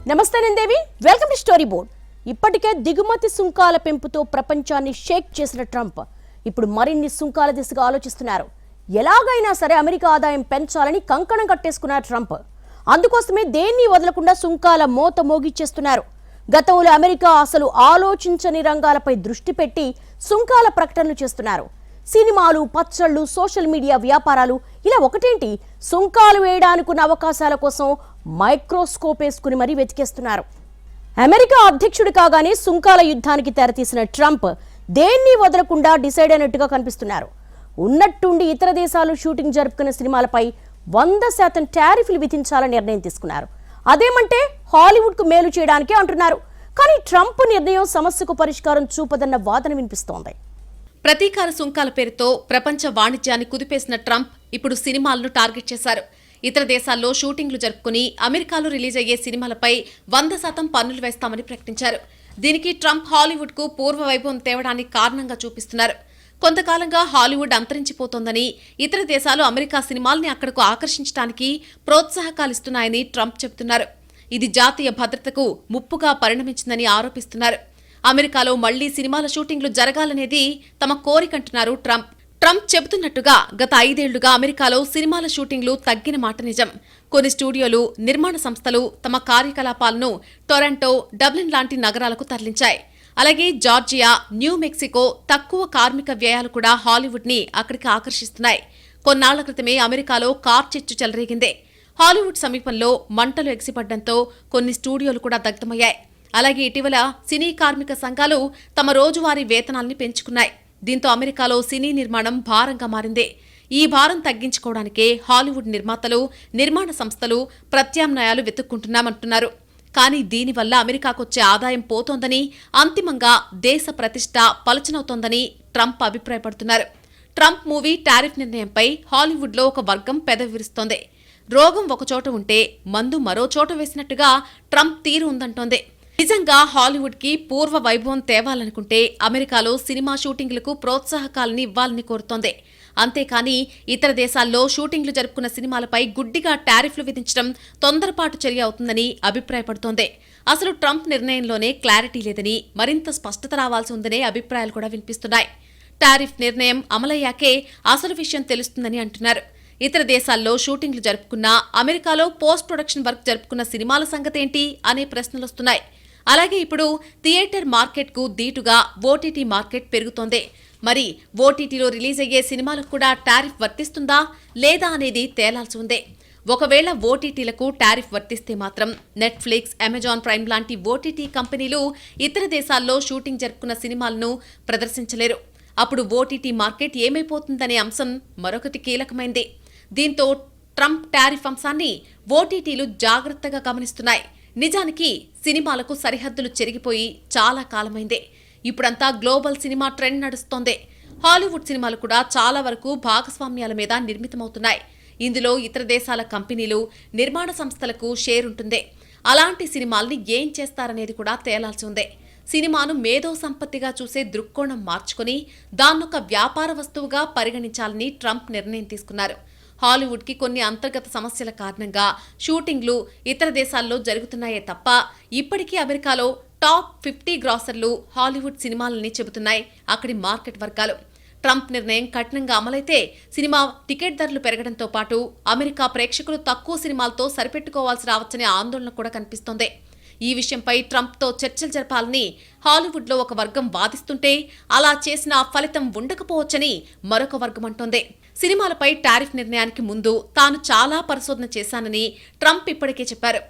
నమస్తే నందేవి, welcome to story board. ఇప్పటికే దిగుమతి సుంకాల పెంపుతో ప్రపంచాన్ని షేక్ చేసిన ట్రంప్ ఇప్పుడు మరిన్ని సుంకాల దిశగా ఆలోచిస్తున్నారు. ఎలాగైనా సరే అమెరికా ఆదాయం పెంచాలని కంకణం కట్టేసుకున్నారు ట్రంప్. అందుకోసమే దేన్ని వదలకుండా సుంకాల మోత మోగిచ్చేస్తున్నారు. గతంలో అమెరికా అసలు ఆలోచించని రంగాలపై దృష్టి పెట్టి సుంకాల ప్రకటనలు చేస్తున్నారు. సినిమాలు, పచ్చళ్ళు, సోషల్ మీడియా వ్యాపారాలు ఇలా ఒకటేంటి సుంకాలు వేయడానికున్న అవకాశాల కోసం మైక్రోస్కోప్ వేసుకుని మరీ వెతికేస్తున్నారు. అమెరికా అధ్యక్షుడు కాగానే సుంకాల యుద్ధానికి తెరతీసిన ట్రంప్ దేన్ని వదలకుండా డిసైడ్ అయినట్టుగా కనిపిస్తున్నారు. ఉన్నట్టుండి ఇతర దేశాలు షూటింగ్ జరుపుకున్న సినిమాలపై 100% టారిఫ్లు విధించాలని నిర్ణయం తీసుకున్నారు. అదేమంటే హాలీవుడ్కు మేలు చేయడానికే అంటున్నారు. కానీ ట్రంప్ నిర్ణయం సమస్యకు పరిష్కారం చూపదన్న వాదన వినిపిస్తోంది. ప్రతీకార సుంకాల పేరుతో ప్రపంచ వాణిజ్యాన్ని కుదిపేసిన ట్రంప్ ఇప్పుడు సినిమాలను టార్గెట్ చేశారు. ఇతర దేశాల్లో షూటింగ్లు జరుపుకుని అమెరికాలో రిలీజ్ అయ్యే సినిమాలపై 100% పన్నులు వేస్తామని ప్రకటించారు. దీనికి ట్రంప్ హాలీవుడ్కు పూర్వ వైభవం తేవడానికి కారణంగా చూపిస్తున్నారు. కొంతకాలంగా హాలీవుడ్ అంతరించిపోతోందని, ఇతర దేశాలు అమెరికా సినిమాల్ని అక్కడకు ఆకర్షించడానికి ప్రోత్సాహకాలిస్తున్నాయని ట్రంప్ చెబుతున్నారు. ఇది జాతీయ భద్రతకు ముప్పుగా పరిణమించిందని ఆరోపిస్తున్నారు. అమెరికాలో మళ్లీ సినిమాల షూటింగ్లు జరగాలనేది తమ కోరికంటున్నారు ట్రంప్. ట్రంప్ చెబుతున్నట్టుగా గత 5 ఏళ్లుగా అమెరికాలో సినిమాల షూటింగ్లు తగ్గిన మాట నిజం. కొన్ని స్టూడియోలు, నిర్మాణ సంస్థలు తమ కార్యకలాపాలను టొరంటో, డబ్లిన్ లాంటి నగరాలకు తరలించాయి. అలాగే జార్జియా, న్యూ మెక్సికో తక్కువ కార్మిక వ్యయాలు కూడా హాలీవుడ్ ని అక్కడికి ఆకర్షిస్తున్నాయి. కొన్నాళ్ల క్రితమే అమెరికాలో కార్ చిచ్చు చెలరేగిందే. హాలీవుడ్ సమీపంలో మంటలు ఎగిసిపడ్డంతో కొన్ని స్టూడియోలు కూడా దగ్ధమయ్యాయి. అలాగే ఇటీవల సినీ కార్మిక సంఘాలు తమ రోజువారీ వేతనాల్ని పెంచుకున్నాయి. దీంతో అమెరికాలో సినీ నిర్మాణం భారంగా మారింది. ఈ భారం తగ్గించుకోవడానికే హాలీవుడ్ నిర్మాతలు, నిర్మాణ సంస్థలు ప్రత్యామ్నాయాలు వెతుక్కుంటున్నామంటున్నారు. కానీ దీనివల్ల అమెరికాకొచ్చే ఆదాయం పోతోందని, అంతిమంగా దేశ ప్రతిష్ట పలచనవుతోందని ట్రంప్ అభిప్రాయపడుతున్నారు. ట్రంప్ మూవీ టారిఫ్ నిర్ణయంపై హాలీవుడ్లో ఒక వర్గం పెదవి విరుస్తోంది. రోగం ఒకచోట ఉంటే మందు మరో చోట వేసినట్టుగా ట్రంప్ తీరు ఉందంటోంది. నిజంగా హాలీవుడ్ కి పూర్వ వైభవం తేవాలనుకుంటే అమెరికాలో సినిమా షూటింగ్లకు ప్రోత్సాహకాలని ఇవ్వాలని కోరుతోంది. అంతేకాని ఇతర దేశాల్లో షూటింగ్లు జరుపుకున్న సినిమాలపై గుడ్డిగా టారిఫ్లు విధించడం తొందరపాటు చర్య అవుతుందని అభిప్రాయపడుతోంది. అసలు ట్రంప్ నిర్ణయంలోనే క్లారిటీ లేదని, మరింత స్పష్టత రావాల్సి ఉందనే అభిప్రాయాలు కూడా వినిపిస్తున్నాయి. టారిఫ్ నిర్ణయం అమలయ్యాకే అసలు విషయం తెలుస్తుందని అంటున్నారు. ఇతర దేశాల్లో షూటింగ్లు జరుపుకున్నా అమెరికాలో పోస్ట్ ప్రొడక్షన్ వర్క్ జరుపుకున్న సినిమాల సంగతేంటి అనే ప్రశ్నలొస్తున్నాయి. అలాగే ఇప్పుడు థియేటర్ మార్కెట్కు దీటుగా ఓటీటీ మార్కెట్ పెరుగుతోంది. మరి ఓటీటీలో రిలీజ్ అయ్యే సినిమాలకు కూడా టారిఫ్ వర్తిస్తుందా లేదా అనేది తేలాల్సి ఉంది. ఒకవేళ ఓటీటీలకు టారిఫ్ వర్తిస్తే మాత్రం నెట్ఫ్లిక్స్, అమెజాన్ ప్రైమ్ లాంటి ఓటీటీ కంపెనీలు ఇతర దేశాల్లో షూటింగ్ జరుపుకున్న సినిమాలను ప్రదర్శించలేరు. అప్పుడు ఓటీటీ మార్కెట్ ఏమైపోతుందనే అంశం మరొకటి కీలకమైంది. దీంతో ట్రంప్ టారిఫ్ అంశాన్ని ఓటీటీలు జాగ్రత్తగా గమనిస్తున్నాయి. నిజానికి సినిమాలకు సరిహద్దులు చెరిగిపోయి చాలా కాలమైందే. ఇప్పుడంతా గ్లోబల్ సినిమా ట్రెండ్ నడుస్తోంది. హాలీవుడ్ సినిమాలు కూడా చాలా వరకు భాగస్వామ్యాల మీద నిర్మితమవుతున్నాయి. ఇందులో ఇతర దేశాల కంపెనీలు, నిర్మాణ సంస్థలకు షేర్ ఉంటుంది. అలాంటి సినిమాల్ని ఏం చేస్తారనేది కూడా తేలాల్సి ఉంది. సినిమాను మేధో సంపత్తిగా చూసే దృక్కోణం మార్చుకుని దాన్నొక వ్యాపార వస్తువుగా పరిగణించాలని ట్రంప్ నిర్ణయం తీసుకున్నారు. హాలీవుడ్కి కొన్ని అంతర్గత సమస్యల కారణంగా షూటింగ్లు ఇతర దేశాల్లో జరుగుతున్నాయే తప్ప ఇప్పటికీ అమెరికాలో టాప్ 50 గ్రాసర్లు హాలీవుడ్ సినిమాలని చెబుతున్నాయి అక్కడి మార్కెట్ వర్గాలు. ట్రంప్ నిర్ణయం కఠినంగా అమలైతే సినిమా టికెట్ ధరలు పెరగడంతో పాటు అమెరికా ప్రేక్షకులు తక్కువ సినిమాలతో సరిపెట్టుకోవాల్సి రావచ్చనే ఆందోళన కూడా కనిపిస్తోంది. ఈ విషయంపై ట్రంప్తో చర్చలు జరపాలని హాలీవుడ్లో ఒక వర్గం వాదిస్తుంటే అలా చేసిన ఫలితం ఉండకపోవచ్చని మరొక వర్గం అంటోంది. సినిమాలపై టారిఫ్ నిర్ణయానికి ముందు తాను చాలా పరిశోధన చేశానని ట్రంప్ ఇప్పటికే చెప్పారు.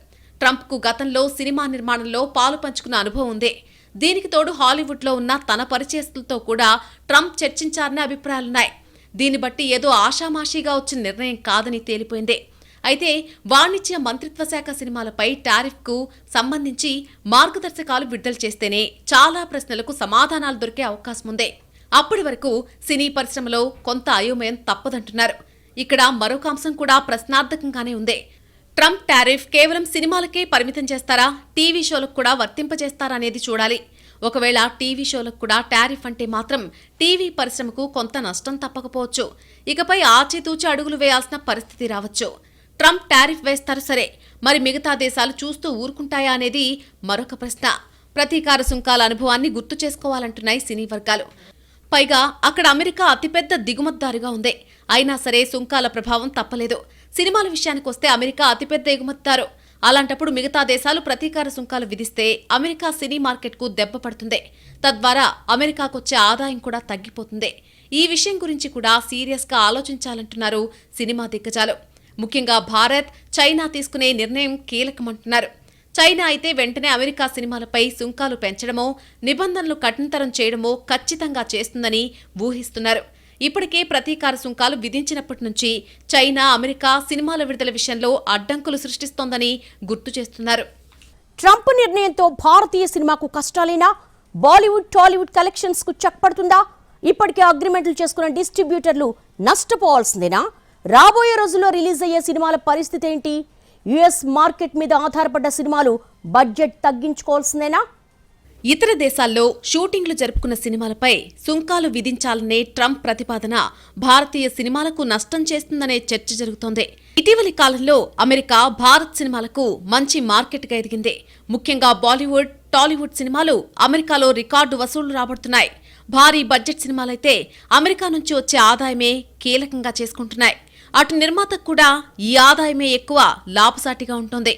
ట్రంప్కు గతంలో సినిమా నిర్మాణంలో పాలు పంచుకున్న అనుభవం ఉంది. దీనికి తోడు హాలీవుడ్లో ఉన్న తన పరిచయస్తులతో కూడా ట్రంప్ చర్చించారనే అభిప్రాయాలున్నాయి. దీన్ని బట్టి ఏదో ఆషామాషీగా వచ్చిన నిర్ణయం కాదని తేలిపోయింది. అయితే వాణిజ్య మంత్రిత్వ శాఖ సినిమాలపై టారిఫ్కు సంబంధించి మార్గదర్శకాలు విడుదల చేస్తేనే చాలా ప్రశ్నలకు సమాధానాలు దొరికే అవకాశం ఉంది. అప్పటి వరకు సినీ పరిశ్రమలో కొంత అయోమయం తప్పదంటున్నారు. ఇక్కడ మరొక అంశం కూడా ప్రశ్నార్థకంగానే ఉంది. ట్రంప్ టారిఫ్ కేవలం సినిమాలకే పరిమితం చేస్తారా, టీవీ షోలకు కూడా వర్తింపజేస్తారా అనేది చూడాలి. ఒకవేళ టీవీ షోలకు కూడా టారిఫ్ అంటే మాత్రం టీవీ పరిశ్రమకు కొంత నష్టం తప్పకపోవచ్చు. ఇకపై ఆచితూచి అడుగులు వేయాల్సిన పరిస్థితి రావచ్చు. ట్రంప్ టారిఫ్ వేస్తారు సరే, మరి మిగతా దేశాలు చూస్తూ ఊరుకుంటాయా అనేది మరొక ప్రశ్న. ప్రతీకార సుంకాల అనుభవాన్ని గుర్తు చేసుకోవాలంటున్నాయి సినీ వర్గాలు. పైగా అక్కడ అమెరికా అతిపెద్ద దిగుమతిదారుగా ఉంది. అయినా సరే సుంకాల ప్రభావం తప్పలేదు. సినిమాల విషయానికొస్తే అమెరికా అతిపెద్ద ఎగుమతిదారు. అలాంటప్పుడు మిగతా దేశాలు ప్రతీకార సుంకాలు విధిస్తే అమెరికా సినీ మార్కెట్కు దెబ్బ పడుతుంది. తద్వారా అమెరికాకొచ్చే ఆదాయం కూడా తగ్గిపోతుంది. ఈ విషయం గురించి కూడా సీరియస్గా ఆలోచించాలంటున్నారు సినిమా దిగ్గజాలు. ముఖ్యంగా భారత్, చైనా తీసుకునే నిర్ణయం కీలకమంటున్నారు. చైనా అయితే వెంటనే అమెరికా సినిమాలపై సుంకాలు పెంచడమో, నిబంధనలు కఠినతరం చేయడమో ఖచ్చితంగా చేస్తుందని ఊహిస్తున్నారు. ఇప్పటికే ప్రతీకార సుంకాలు విధించినప్పటి నుంచి చైనా అమెరికా సినిమాల విడుదల విషయంలో అడ్డంకులు సృష్టిస్తోందని గుర్తు చేస్తున్నారు. ట్రంప్ నిర్ణయంతో భారతీయ సినిమాకు కష్టాలేనా? బాలీవుడ్, టాలీవుడ్ కలెక్షన్స్ కు చెక్ పడుతుందా? ఇప్పటికే అగ్రిమెంట్లు చేసుకున్న డిస్ట్రిబ్యూటర్లు నష్టపోవాల్సిందేనా? రాబోయే రోజుల్లో రిలీజ్ అయ్యే సినిమాల పరిస్థితి ఏంటి? యుఎస్ మార్కెట్ మీద ఆధారపడ్డ సినిమాలు బడ్జెట్ తగ్గించుకోవాల్సిందేనా? ఇతర దేశాల్లో షూటింగ్లు జరుపుకున్న సినిమాలపై సుంకాలు విధించాలనే ట్రంప్ ప్రతిపాదన భారతీయ సినిమాలకు నష్టం చేస్తుందనే చర్చ జరుగుతోంది. ఇటీవలి కాలంలో అమెరికా భారత్ సినిమాలకు మంచి మార్కెట్గా ఎదిగింది. ముఖ్యంగా బాలీవుడ్, టాలీవుడ్ సినిమాలు అమెరికాలో రికార్డు వసూళ్లు రాబడుతున్నాయి. భారీ బడ్జెట్ సినిమాలైతే అమెరికా నుంచి వచ్చే ఆదాయమే కీలకంగా చేసుకుంటున్నాయి. అటు నిర్మాతకు కూడా ఈ ఆదాయమే ఎక్కువ లాభసాటిగా ఉంటుంది.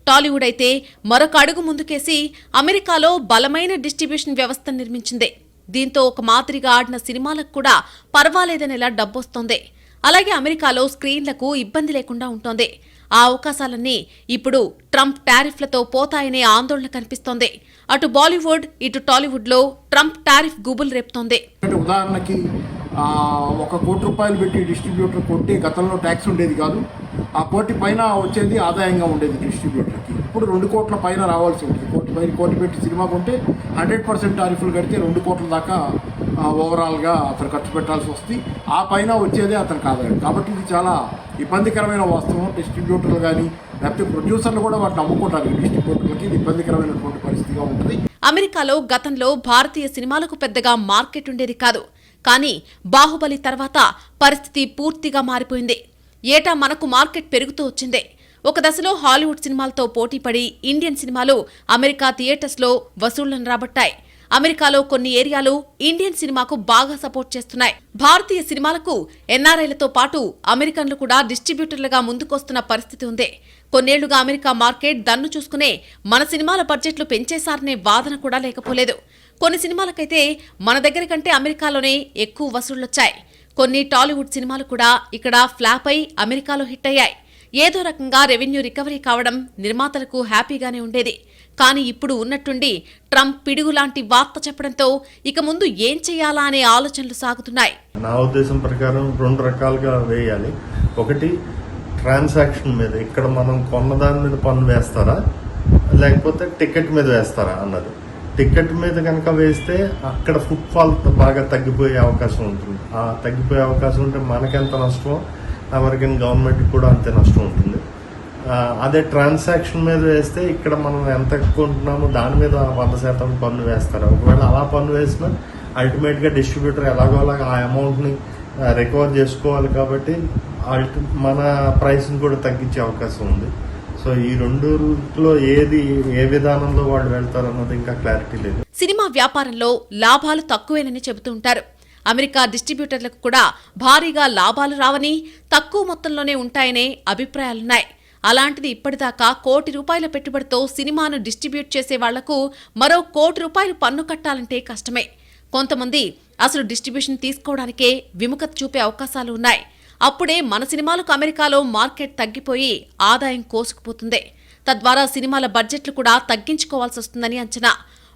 టాలీవుడ్ అయితే మరొక అడుగు ముందుకేసి అమెరికాలో బలమైన డిస్ట్రిబ్యూషన్ వ్యవస్థను నిర్మించింది. దీంతో ఒక మాదిరిగా ఆడిన సినిమాలకు కూడా పర్వాలేదనేలా డబ్బొస్తోంది. అలాగే అమెరికాలో స్క్రీన్లకు ఇబ్బంది లేకుండా ఉంటోంది. ఆ అవకాశాలన్నీ ఇప్పుడు ట్రంప్ టారిఫ్లతో పోతాయనే ఆందోళన కనిపిస్తోంది. అటు బాలీవుడ్, ఇటు టాలీవుడ్లో ట్రంప్ టారిఫ్ గుబులు రేపుతోంది. ఉదాహరణకి 1 కోటి రూపాయలు పెట్టి డిస్ట్రిబ్యూటర్ కొంటే గతంలో ట్యాక్స్ ఉండేది కాదు. ఆ కోటి పైన వచ్చేది ఆదాయంగా ఉండేది డిస్ట్రిబ్యూటర్కి. ఇప్పుడు 2 కోట్ల పైన రావాల్సి ఉంటుంది. కోటి పెట్టి సినిమా కొంటే 100% టారిఫ్లు కడితే 2 కోట్ల దాకా ఓవరాల్గా అతను ఖర్చు పెట్టాల్సి వస్తుంది. ఆ పైన వచ్చేదే అతనికి ఆదాయం. కాబట్టి ఇది చాలా ఇబ్బందికరమైన వాస్తవం. డిస్ట్రిబ్యూటర్లు కానీ లేకపోతే ప్రొడ్యూసర్లు కూడా వాటిని అమ్ముకుంటారు. డిస్ట్రిబ్యూటర్లకి ఇది ఇబ్బందికరమైనటువంటి పరిస్థితిగా ఉంటుంది. అమెరికాలో గతంలో భారతీయ సినిమాలకు పెద్దగా మార్కెట్ ఉండేది కాదు. కానీ బాహుబలి తర్వాత పరిస్థితి పూర్తిగా మారిపోయింది. ఏటా మనకు మార్కెట్ పెరుగుతూ వచ్చింది. ఒక దశలో హాలీవుడ్ సినిమాలతో పోటీపడి ఇండియన్ సినిమాలు అమెరికా థియేటర్స్లో వసూళ్లను రాబట్టాయి. అమెరికాలో కొన్ని ఏరియాలు ఇండియన్ సినిమాకు బాగా సపోర్ట్ చేస్తున్నాయి. భారతీయ సినిమాలకు ఎన్ఆర్ఐలతో పాటు అమెరికన్లు కూడా డిస్ట్రిబ్యూటర్లుగా ముందుకొస్తున్న పరిస్థితి ఉంది. కొన్నేళ్లుగా అమెరికా మార్కెట్ దన్ను చూసుకునే మన సినిమాల బడ్జెట్లు పెంచేశారనే వాదన కూడా లేకపోలేదు. కొన్ని సినిమాలకైతే మన దగ్గర కంటే అమెరికాలోనే ఎక్కువ వసూళ్లొచ్చాయి. కొన్ని టాలీవుడ్ సినిమాలు కూడా ఇక్కడ ఫ్లాప్ అయి అమెరికాలో హిట్ అయ్యాయి. ఏదో రకంగా రెవెన్యూ రికవరీ కావడం నిర్మాతలకు హ్యాపీగానే ఉండేది. కానీ ఇప్పుడు ఉన్నట్టుండి ట్రంప్ పిడుగులాంటి వార్త చెప్పడంతో ఇక ముందు ఏం చేయాలా అనే ఆలోచనలు సాగుతున్నాయి. నా ఉద్దేశం ప్రకారం 2 రకాలుగా వేయాలి. ఒకటి, ట్రాన్సాక్షన్ మీద, ఇక్కడ మనం కొన్న దాని మీద పన్ను వేస్తారా లేకపోతే టికెట్ మీద వేస్తారా అన్నది. టికెట్ మీద కనుక వేస్తే అక్కడ ఫుట్ ఫాల్ బాగా తగ్గిపోయే అవకాశం ఉంటుంది. ఆ తగ్గిపోయే అవకాశం ఉంటే మనకెంత నష్టమో అమెరికన్ గవర్నమెంట్కి కూడా అంతే నష్టం ఉంటుంది. అదే ట్రాన్సాక్షన్ మీద వేస్తే ఇక్కడ మనం ఎంత కొంటున్నామో దాని మీద 100% పన్ను వేస్తారు. ఒకవేళ అలా పన్ను వేసినా అల్టిమేట్గా డిస్ట్రిబ్యూటర్ ఎలాగోలాగా ఆ అమౌంట్ని రికవర్ చేసుకోవాలి. కాబట్టి మన ప్రైస్ని కూడా తగ్గించే అవకాశం ఉంది. సో ఈ 2లో ఏ విధానంలో వాళ్ళు వెళ్తారన్నది ఇంకా క్లారిటీ లేదు. సినిమా వ్యాపారంలో లాభాలు తక్కువేనని చెబుతూ ఉంటారు. అమెరికా డిస్ట్రిబ్యూటర్లకు కూడా భారీగా లాభాలు రావని, తక్కువ మొత్తంలోనే ఉంటాయనే అభిప్రాయాలున్నాయి. అలాంటిది ఇప్పటిదాకా ₹1 కోటి పెట్టుబడితో సినిమాను డిస్ట్రిబ్యూట్ చేసే వాళ్లకు మరో ₹1 కోటి పన్ను కట్టాలంటే కష్టమే. కొంతమంది అసలు డిస్ట్రిబ్యూషన్ తీసుకోవడానికే విముఖత చూపే అవకాశాలు ఉన్నాయి. అప్పుడే మన సినిమాలకు అమెరికాలో మార్కెట్ తగ్గిపోయి ఆదాయం కోసుకుపోతుంది. తద్వారా సినిమాల బడ్జెట్లు కూడా తగ్గించుకోవాల్సి వస్తుందని అంచనా.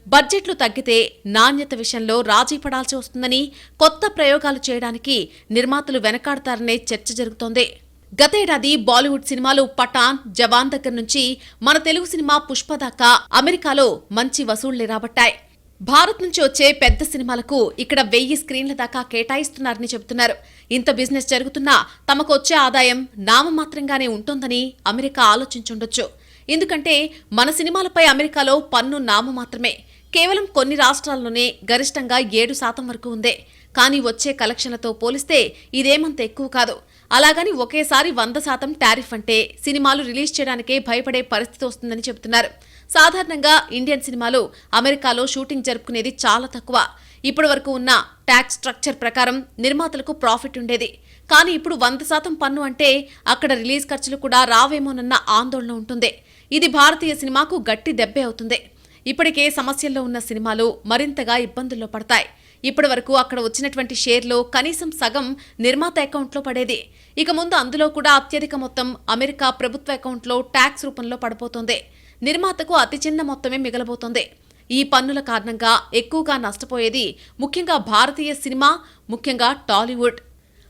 బడ్జెట్లు తగ్గితే నాణ్యత విషయంలో రాజీ పడాల్సి వస్తుందని, కొత్త ప్రయోగాలు చేయడానికి నిర్మాతలు వెనకాడతారనే చర్చ జరుగుతోంది. గతేడాది బాలీవుడ్ సినిమాలు పఠాన్, జవాన్ దగ్గర నుంచి మన తెలుగు సినిమా పుష్ప దాకా అమెరికాలో మంచి వసూళ్లు రాబట్టాయి. భారత్ నుంచి వచ్చే పెద్ద సినిమాలకు ఇక్కడ 1000 స్క్రీన్ల దాకా కేటాయిస్తున్నారని చెబుతున్నారు. ఇంత బిజినెస్ జరుగుతున్నా తమకు వచ్చే ఆదాయం నామమాత్రంగానే ఉంటుందని అమెరికా ఆలోచించుండొచ్చు. ఎందుకంటే మన సినిమాలపై అమెరికాలో పన్ను నామమాత్రమే. కేవలం కొన్ని రాష్ట్రాల్లోనే గరిష్టంగా 7% వరకు ఉంది. కానీ వచ్చే కలెక్షన్లతో పోలిస్తే ఇదేమంత ఎక్కువ కాదు. అలాగని ఒకేసారి 100% టారిఫ్ అంటే సినిమాలు రిలీజ్ చేయడానికే భయపడే పరిస్థితి వస్తుందని చెబుతున్నారు. సాధారణంగా ఇండియన్ సినిమాలు అమెరికాలో షూటింగ్ జరుపుకునేది చాలా తక్కువ. ఇప్పటి వరకు ఉన్న ట్యాక్స్ స్ట్రక్చర్ ప్రకారం నిర్మాతలకు ప్రాఫిట్ ఉండేది. కానీ ఇప్పుడు 100% పన్ను అంటే అక్కడ రిలీజ్ ఖర్చులు కూడా రావేమోనన్న ఆందోళన ఉంటుంది. ఇది భారతీయ సినిమాకు గట్టి దెబ్బే అవుతుంది. ఇప్పటికే సమస్యల్లో ఉన్న సినిమాలు మరింతగా ఇబ్బందుల్లో పడతాయి. ఇప్పటి వరకు అక్కడ వచ్చినటువంటి షేర్లో కనీసం సగం నిర్మాత అకౌంట్లో పడేది. ఇక ముందు అందులో కూడా అత్యధిక మొత్తం అమెరికా ప్రభుత్వ అకౌంట్లో ట్యాక్స్ రూపంలో పడిపోతుంది. నిర్మాతకు అతి చిన్న మొత్తమే మిగలబోతోంది. ఈ పన్నుల కారణంగా ఎక్కువగా నష్టపోయేది ముఖ్యంగా భారతీయ సినిమా, ముఖ్యంగా టాలీవుడ్.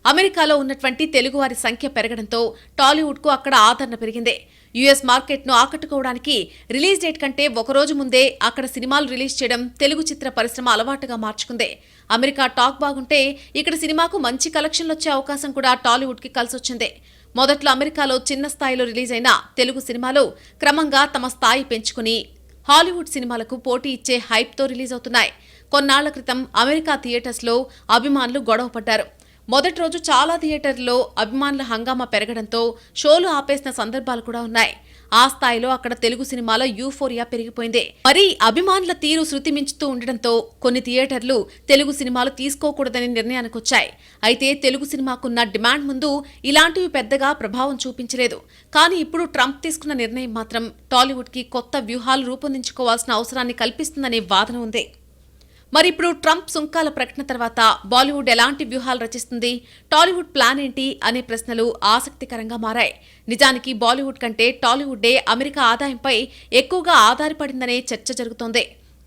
అమెరికాలో ఉన్నటువంటి తెలుగువారి సంఖ్య పెరగడంతో టాలీవుడ్కు అక్కడ ఆదరణ పెరిగింది. యుఎస్ మార్కెట్ను ఆకట్టుకోవడానికి రిలీజ్ డేట్ కంటే ఒకరోజు ముందే అక్కడ సినిమాలు రిలీజ్ చేయడం తెలుగు చిత్ర పరిశ్రమ అలవాటుగా మార్చుకుంది. అమెరికా టాక్ బాగుంటే ఇక్కడ సినిమాకు మంచి కలెక్షన్లు వచ్చే అవకాశం కూడా టాలీవుడ్కి కలిసొచ్చింది. మొదట్లో అమెరికాలో చిన్న స్థాయిలో రిలీజ్ అయిన తెలుగు సినిమాలు క్రమంగా తమ స్థాయి పెంచుకుని హాలీవుడ్ సినిమాలకు పోటీ ఇచ్చే హైప్తో రిలీజ్ అవుతున్నాయి. కొన్నాళ్ల క్రితం అమెరికా థియేటర్స్లో అభిమానులు గొడవ పడ్డారు. మొదటి రోజు చాలా థియేటర్లో అభిమానుల హంగామా పెరగడంతో షోలు ఆపేసిన సందర్భాలు కూడా ఉన్నాయి. ఆ స్థాయిలో అక్కడ తెలుగు సినిమాల యూఫోరియా పెరిగిపోయింది. మరి అభిమానుల తీరు శృతి మించుతూ ఉండడంతో కొన్ని థియేటర్లు తెలుగు సినిమాలు తీసుకోకూడదని నిర్ణయానికి వచ్చాయి. అయితే తెలుగు సినిమాకున్న డిమాండ్ ముందు ఇలాంటివి పెద్దగా ప్రభావం చూపించలేదు. కానీ ఇప్పుడు ట్రంప్ తీసుకున్న నిర్ణయం మాత్రం టాలీవుడ్కి కొత్త వ్యూహాలు రూపొందించుకోవాల్సిన అవసరాన్ని కల్పిస్తుందనే వాదన ఉంది. మరి ఇప్పుడు ట్రంప్ సుంకాల ప్రకటన తర్వాత బాలీవుడ్ ఎలాంటి వ్యూహాలు రచిస్తుంది, టాలీవుడ్ ప్లాన్ ఏంటి అనే ప్రశ్నలు ఆసక్తికరంగా మారాయి. నిజానికి బాలీవుడ్ కంటే టాలీవుడ్డే అమెరికా ఆదాయంపై ఎక్కువగా ఆధారపడిందనే చర్చ జరుగుతోంది.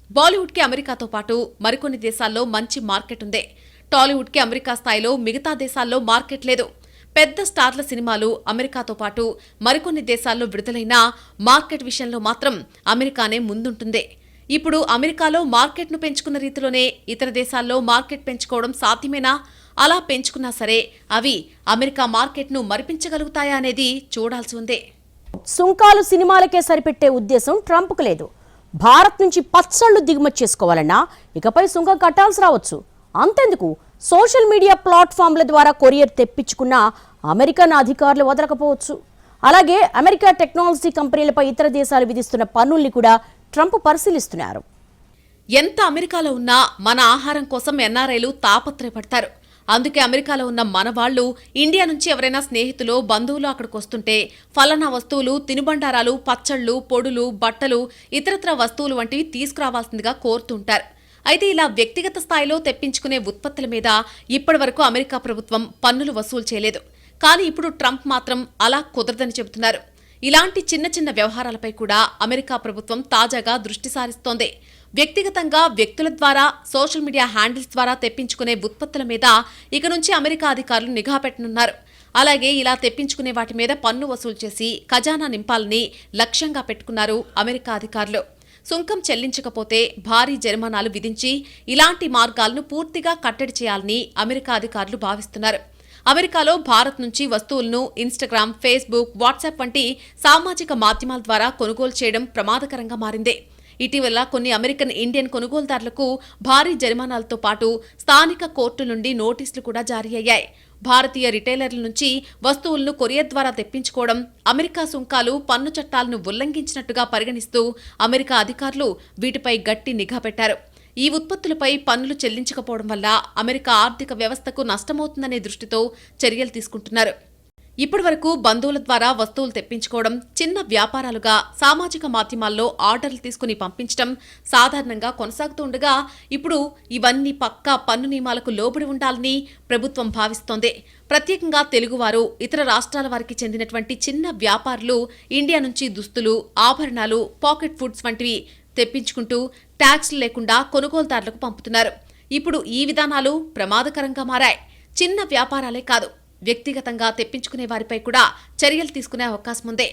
బాలీవుడ్కి అమెరికాతో పాటు మరికొన్ని దేశాల్లో మంచి మార్కెట్ ఉంది. టాలీవుడ్కి అమెరికా స్థాయిలో మిగతా దేశాల్లో మార్కెట్ లేదు. పెద్ద స్టార్ల సినిమాలు అమెరికాతో పాటు మరికొన్ని దేశాల్లో విడుదలైనా మార్కెట్ విషయంలో మాత్రం అమెరికానే ముందుంటుంది. ఇప్పుడు అమెరికాలో మార్కెట్ను పెంచుకున్న రీతిలోనే ఇతర దేశాల్లో మార్కెట్ పెంచుకోవడం సాధ్యమేనా? అలా పెంచుకున్నా సరే అవి అమెరికా మార్కెట్ను మరిపించగలుగుతాయా అనేది చూడాల్సి ఉంది. సుంకాలు సినిమాలకే సరిపెట్టే ఉద్దేశం ట్రంప్కు లేదు. భారత్ నుంచి పచ్చళ్లు దిగుమతి చేసుకోవాలన్నా ఇకపై సుంకం కట్టాల్సి రావచ్చు. అంతెందుకు, సోషల్ మీడియా ప్లాట్ఫామ్ల ద్వారా కొరియర్ తెప్పించుకున్న అమెరికన్ అధికారులు వదలకపోవచ్చు. అలాగే అమెరికా టెక్నాలజీ కంపెనీలపై ఇతర దేశాలు విధిస్తున్న పన్నుల్ని కూడా ట్రంప్ పరిశీలిస్తున్నారు. ఎంత అమెరికాలో ఉన్నా మన ఆహారం కోసం ఎన్ఆర్ఐలు తాపత్రయపడతారు. అందుకే అమెరికాలో ఉన్న మన వాళ్లు ఇండియా నుంచి ఎవరైనా స్నేహితులు, బంధువులు అక్కడికి వస్తుంటే ఫలానా వస్తువులు, తినుబండారాలు, పచ్చళ్లు, పొడులు, బట్టలు, ఇతరత్ర వస్తువులు వంటివి తీసుకురావాల్సిందిగా కోరుతుంటారు. అయితే ఇలా వ్యక్తిగత స్థాయిలో తెప్పించుకునే ఉత్పత్తుల మీద ఇప్పటివరకు అమెరికా ప్రభుత్వం పన్నులు వసూలు చేయలేదు. కానీ ఇప్పుడు ట్రంప్ మాత్రం అలా కుదరదని చెబుతున్నారు. ఇలాంటి చిన్న చిన్న వ్యవహారాలపై కూడా అమెరికా ప్రభుత్వం తాజాగా దృష్టి సారిస్తోంది. వ్యక్తిగతంగా వ్యక్తుల ద్వారా, సోషల్ మీడియా హ్యాండిల్స్ ద్వారా తెప్పించుకునే ఉత్పత్తుల మీద ఇక నుంచి అమెరికా అధికారులు నిఘా పెట్టనున్నారు. అలాగే ఇలా తెప్పించుకునే వాటి మీద పన్ను వసూలు చేసి ఖజానా నింపాలని లక్ష్యంగా పెట్టుకున్నారు అమెరికా అధికారులు. సుంకం చెల్లించకపోతే భారీ జరిమానాలు విధించి ఇలాంటి మార్గాలను పూర్తిగా కట్టడి చేయాలని అమెరికా అధికారులు భావిస్తున్నారు. అమెరికాలో భారత్ నుంచి వస్తువులను ఇన్స్టాగ్రామ్, ఫేస్బుక్, వాట్సాప్ వంటి సామాజిక మాధ్యమాల ద్వారా కొనుగోలు చేయడం ప్రమాదకరంగా మారింది. ఇటీవల కొన్ని అమెరికన్ ఇండియన్ కొనుగోలుదారులకు భారీ జరిమానాలతో పాటు స్థానిక కోర్టు నుండి నోటీసులు కూడా జారీ అయ్యాయి. భారతీయ రిటైలర్ల నుంచి వస్తువులను కొరియర్ ద్వారా తెప్పించుకోవడం అమెరికా సుంకాలు, పన్ను చట్టాలను ఉల్లంఘించినట్టుగా పరిగణిస్తూ అమెరికా అధికారులు వీటిపై గట్టి నిఘా పెట్టారు. ఈ ఉత్పత్తులపై పన్నులు చెల్లించకపోవడం వల్ల అమెరికా ఆర్థిక వ్యవస్థకు నష్టమవుతుందనే దృష్టితో చర్యలు తీసుకుంటున్నారు. ఇప్పటివరకు బంధువుల ద్వారా వస్తువులు తెప్పించుకోవడం, చిన్న వ్యాపారాలుగా సామాజిక మాధ్యమాల్లో ఆర్డర్లు తీసుకుని పంపించడం సాధారణంగా కొనసాగుతూ ఉండగా ఇప్పుడు ఇవన్నీ పక్కా పన్ను నియమాలకు లోబడి ఉండాలని ప్రభుత్వం భావిస్తోంది. ప్రత్యేకంగా తెలుగువారు, ఇతర రాష్ట్రాల వారికి చెందినటువంటి చిన్న వ్యాపారులు ఇండియా నుంచి దుస్తులు, ఆభరణాలు, పాకెట్ ఫుడ్స్ వంటివి తెప్పించుకుంటూ ట్యాక్స్లు లేకుండా కొనుగోలుదారులకు పంపుతున్నారు. ఇప్పుడు ఈ విధానాలు ప్రమాదకరంగా మారాయి. చిన్న వ్యాపారాలే కాదు, వ్యక్తిగతంగా తెప్పించుకునే వారిపై కూడా చర్యలు తీసుకునే అవకాశం ఉంది.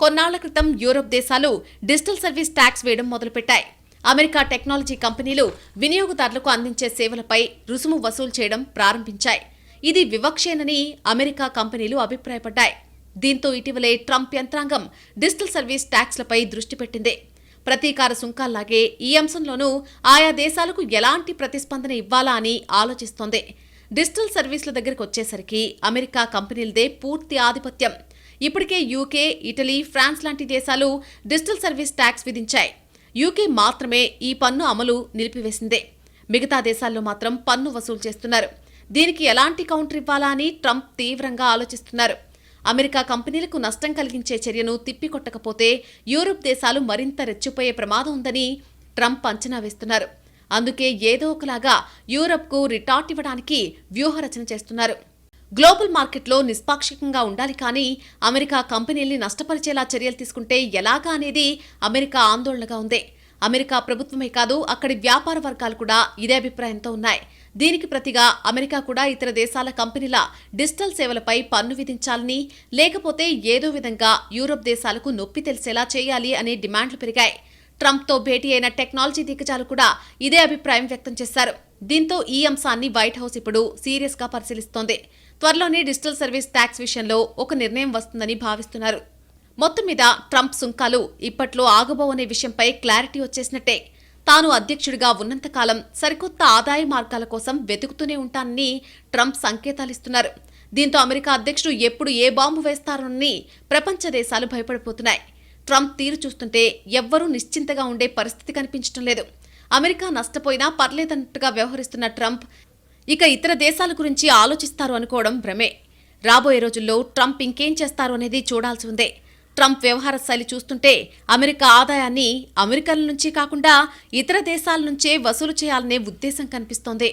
కొన్నాళ్ల క్రితం యూరప్ దేశాలు డిజిటల్ సర్వీస్ ట్యాక్స్ వేయడం మొదలుపెట్టాయి. అమెరికా టెక్నాలజీ కంపెనీలు వినియోగదారులకు అందించే సేవలపై రుసుము వసూలు చేయడం ప్రారంభించాయి. ఇది వివక్షేనని అమెరికా కంపెనీలు అభిప్రాయపడ్డాయి. దీంతో ఇటీవలే ట్రంప్ యంత్రాంగం డిజిటల్ సర్వీస్ ట్యాక్స్లపై దృష్టి పెట్టింది. ప్రతీకార సుంకాల్లాగే ఈ అంశంలోనూ ఆయా దేశాలకు ఎలాంటి ప్రతిస్పందన ఇవ్వాలా అని ఆలోచిస్తోంది. డిజిటల్ సర్వీసుల దగ్గరకు వచ్చేసరికి అమెరికా కంపెనీలదే పూర్తి ఆధిపత్యం. ఇప్పటికే యూకే, ఇటలీ, ఫ్రాన్స్ లాంటి దేశాలు డిజిటల్ సర్వీస్ ట్యాక్స్ విధించాయి. యూకే మాత్రమే ఈ పన్ను అమలు నిలిపివేసిందే. మిగతా దేశాల్లో మాత్రం పన్ను వసూలు చేస్తున్నారు. దీనికి ఎలాంటి కౌంటర్ ఇవ్వాలా అని ట్రంప్ తీవ్రంగా ఆలోచిస్తున్నారు. అమెరికా కంపెనీలకు నష్టం కలిగించే చర్యను తిప్పికొట్టకపోతే యూరప్ దేశాలు మరింత రెచ్చిపోయే ప్రమాదం ఉందని ట్రంప్ అంచనా వేస్తున్నారు. అందుకే ఏదో ఒకలాగా యూరప్కు రిటార్ట్ ఇవ్వడానికి వ్యూహరచన చేస్తున్నారు. గ్లోబల్ మార్కెట్లో నిష్పాక్షికంగా ఉండాలి కానీ అమెరికా కంపెనీల్ని నష్టపరిచేలా చర్యలు తీసుకుంటే ఎలాగా అనేది అమెరికా ఆందోళనగా ఉంది. అమెరికా ప్రభుత్వమే కాదు, అక్కడి వ్యాపార వర్గాలు కూడా ఇదే అభిప్రాయంతో ఉన్నాయి. దీనికి ప్రతిగా అమెరికా కూడా ఇతర దేశాల కంపెనీల డిజిటల్ సేవలపై పన్ను విధించాలని, లేకపోతే ఏదో విధంగా యూరప్ దేశాలకు నొప్పి తెలిసేలా చేయాలి అనే డిమాండ్లు పెరిగాయి. ట్రంప్తో భేటీ అయిన టెక్నాలజీ దిగ్గజాలు కూడా ఇదే అభిప్రాయం వ్యక్తం చేశారు. దీంతో ఈ అంశాన్ని వైట్ హౌస్ ఇప్పుడు సీరియస్గా పరిశీలిస్తోంది. త్వరలోనే డిజిటల్ సర్వీస్ ట్యాక్స్ విషయంలో ఒక నిర్ణయం వస్తుందని భావిస్తున్నారు. మొత్తం మీద ట్రంప్ సుంకాలు ఇప్పట్లో ఆగబోవనే విషయంపై క్లారిటీ వచ్చేసినట్టే. తాను అధ్యక్షుడిగా ఉన్నంతకాలం సరికొత్త ఆదాయ మార్గాల కోసం వెతుకుతూనే ఉంటానని ట్రంప్ సంకేతాలిస్తున్నారు. దీంతో అమెరికా అధ్యక్షుడు ఎప్పుడు ఏ బాంబు వేస్తారోనని ప్రపంచ దేశాలు భయపడిపోతున్నాయి. ట్రంప్ తీరు చూస్తుంటే ఎవ్వరూ నిశ్చింతగా ఉండే పరిస్థితి కనిపించడం లేదు. అమెరికా నష్టపోయినా పర్లేదన్నట్టుగా వ్యవహరిస్తున్న ట్రంప్ ఇక ఇతర దేశాల గురించి ఆలోచిస్తారు అనుకోవడం భ్రమే. రాబోయే రోజుల్లో ట్రంప్ ఇంకేం చేస్తారు అనేది చూడాల్సి ఉంది. ట్రంప్ వ్యవహార శైలి చూస్తుంటే అమెరికా ఆదాయాన్ని అమెరికన్ల నుంచి కాకుండా ఇతర దేశాల నుంచే వసూలు చేయాలనే ఉద్దేశం కనిపిస్తోంది.